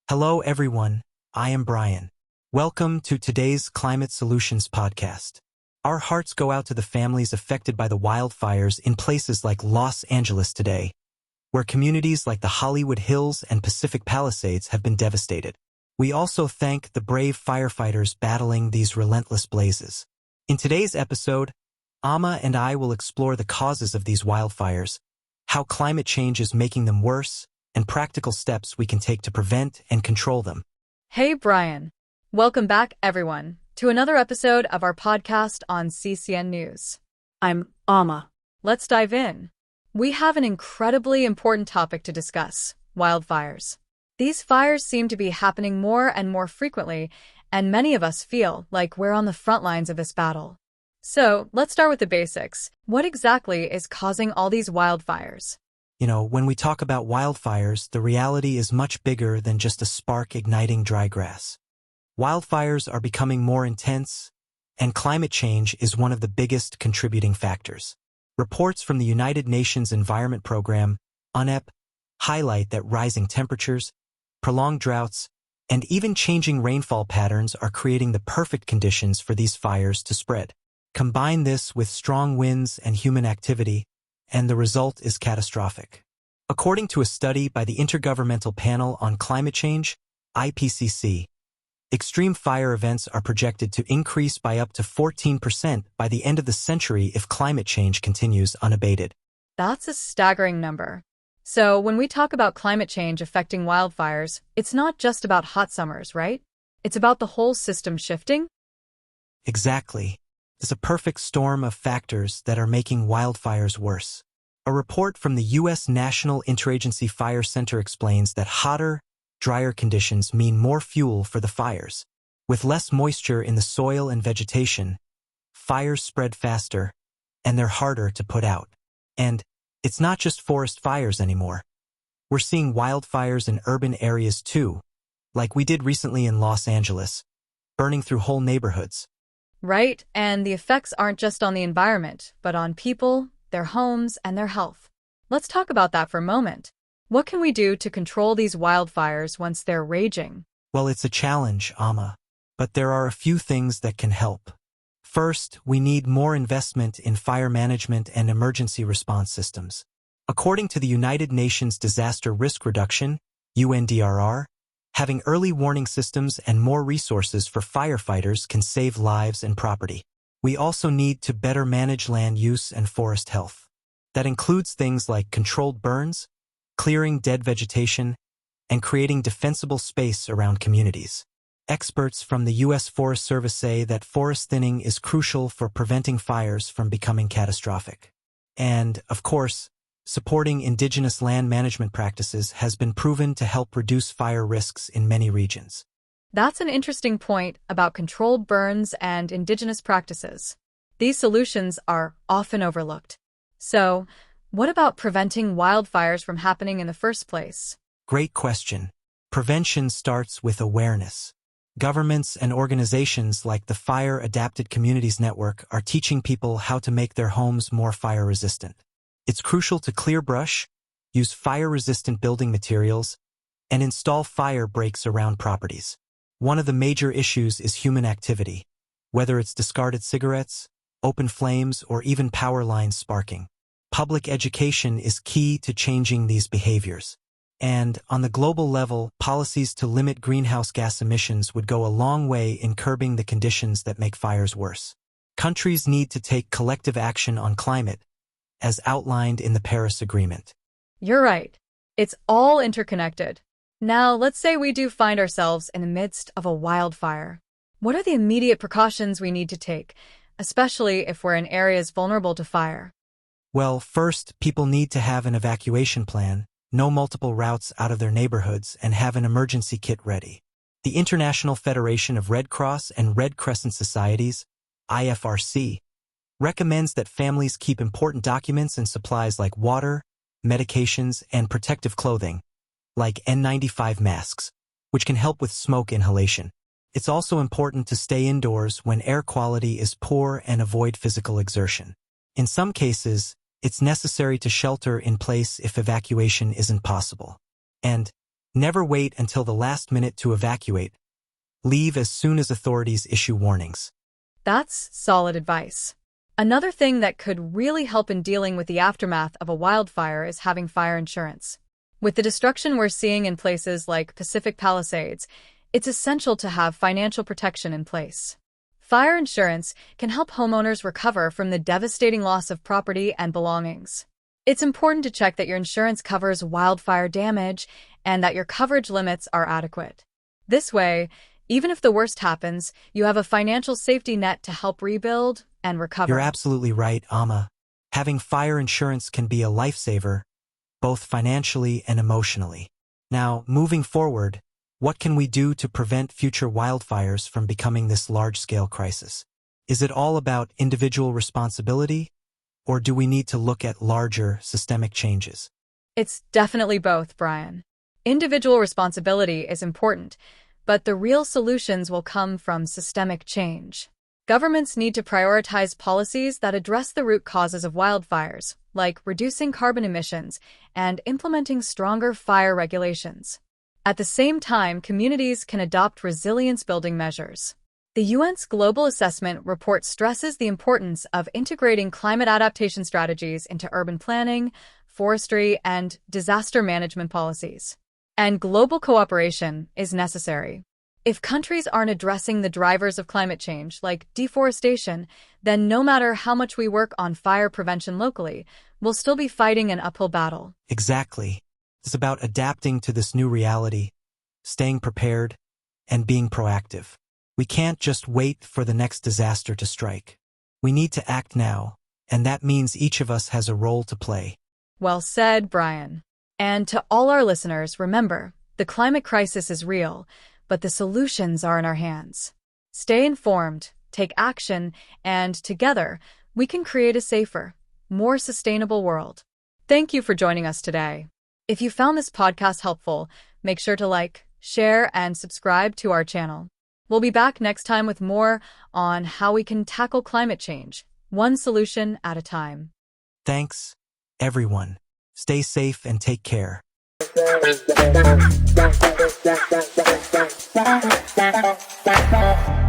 Hello everyone, I am Brian. Welcome to today's Climate Solutions podcast. Our hearts go out to the families affected by the wildfires in places like Los Angeles today, where communities like the Hollywood Hills and Pacific Palisades have been devastated. We also thank the brave firefighters battling these relentless blazes. In today's episode, Amma and I will explore the causes of these wildfires, how climate change is making them worse, and practical steps we can take to prevent and control them. Hey, Brian. Welcome back, everyone, to another episode of our podcast on CCNNews. I'm Amma. Let's dive in. We have an incredibly important topic to discuss: wildfires. These fires seem to be happening more and more frequently, and many of us feel like we're on the front lines of this battle. So, let's start with the basics. What exactly is causing all these wildfires? When we talk about wildfires, the reality is much bigger than just a spark igniting dry grass. Wildfires are becoming more intense, and climate change is one of the biggest contributing factors. Reports from the United Nations Environment Program, UNEP, highlight that rising temperatures, prolonged droughts, and even changing rainfall patterns are creating the perfect conditions for these fires to spread. Combine this with strong winds and human activity, and the result is catastrophic. According to a study by the Intergovernmental Panel on Climate Change, IPCC, extreme fire events are projected to increase by up to 14% by the end of the century if climate change continues unabated. That's a staggering number. So, when we talk about climate change affecting wildfires, it's not just about hot summers, right? It's about the whole system shifting? Exactly. It's a perfect storm of factors that are making wildfires worse. A report from the U.S. National Interagency Fire Center explains that hotter, drier conditions mean more fuel for the fires. With less moisture in the soil and vegetation, fires spread faster, and they're harder to put out. And it's not just forest fires anymore. We're seeing wildfires in urban areas too, like we did recently in Los Angeles, burning through whole neighborhoods. Right, and the effects aren't just on the environment, but on people, their homes, and their health. Let's talk about that for a moment. What can we do to control these wildfires once they're raging? Well, it's a challenge, Amma, but there are a few things that can help. First, we need more investment in fire management and emergency response systems. According to the United Nations Disaster Risk Reduction, UNDRR, having early warning systems and more resources for firefighters can save lives and property. We also need to better manage land use and forest health. That includes things like controlled burns, clearing dead vegetation, and creating defensible space around communities. Experts from the U.S. Forest Service say that forest thinning is crucial for preventing fires from becoming catastrophic. And, of course, supporting indigenous land management practices has been proven to help reduce fire risks in many regions. That's an interesting point about controlled burns and indigenous practices. These solutions are often overlooked. So, what about preventing wildfires from happening in the first place? Great question. Prevention starts with awareness. Governments and organizations like the Fire Adapted Communities Network are teaching people how to make their homes more fire-resistant. It's crucial to clear brush, use fire-resistant building materials, and install fire breaks around properties. One of the major issues is human activity, whether it's discarded cigarettes, open flames, or even power lines sparking. Public education is key to changing these behaviors. And, on the global level, policies to limit greenhouse gas emissions would go a long way in curbing the conditions that make fires worse. Countries need to take collective action on climate, as outlined in the Paris Agreement. You're right. It's all interconnected. Now, let's say we do find ourselves in the midst of a wildfire. What are the immediate precautions we need to take, especially if we're in areas vulnerable to fire? Well, first, people need to have an evacuation plan, know multiple routes out of their neighborhoods, and have an emergency kit ready. The International Federation of Red Cross and Red Crescent Societies, IFRC, recommends that families keep important documents and supplies like water, medications, and protective clothing, like N95 masks, which can help with smoke inhalation. It's also important to stay indoors when air quality is poor and avoid physical exertion. In some cases, it's necessary to shelter in place if evacuation isn't possible. And Never wait until the last minute to evacuate. Leave as soon as authorities issue warnings. That's solid advice. Another thing that could really help in dealing with the aftermath of a wildfire is having fire insurance. With the destruction we're seeing in places like Pacific Palisades, it's essential to have financial protection in place. Fire insurance can help homeowners recover from the devastating loss of property and belongings. It's important to check that your insurance covers wildfire damage and that your coverage limits are adequate. This way, even if the worst happens, you have a financial safety net to help rebuild and recover. You're absolutely right, Amma. Having fire insurance can be a lifesaver, both financially and emotionally. Now, moving forward, what can we do to prevent future wildfires from becoming this large-scale crisis? Is it all about individual responsibility, or do we need to look at larger systemic changes? It's definitely both, Brian. Individual responsibility is important, but the real solutions will come from systemic change. Governments need to prioritize policies that address the root causes of wildfires, like reducing carbon emissions and implementing stronger fire regulations. At the same time, communities can adopt resilience-building measures. The UN's Global Assessment Report stresses the importance of integrating climate adaptation strategies into urban planning, forestry, and disaster management policies. And global cooperation is necessary. If countries aren't addressing the drivers of climate change, like deforestation, then no matter how much we work on fire prevention locally, we'll still be fighting an uphill battle. Exactly. It's about adapting to this new reality, staying prepared, and being proactive. We can't just wait for the next disaster to strike. We need to act now, and that means each of us has a role to play. Well said, Brian. And to all our listeners, remember, the climate crisis is real, but the solutions are in our hands. Stay informed, take action, and together, we can create a safer, more sustainable world. Thank you for joining us today. If you found this podcast helpful, make sure to like, share, and subscribe to our channel. We'll be back next time with more on how we can tackle climate change, one solution at a time. Thanks, everyone. Stay safe and take care. Bye.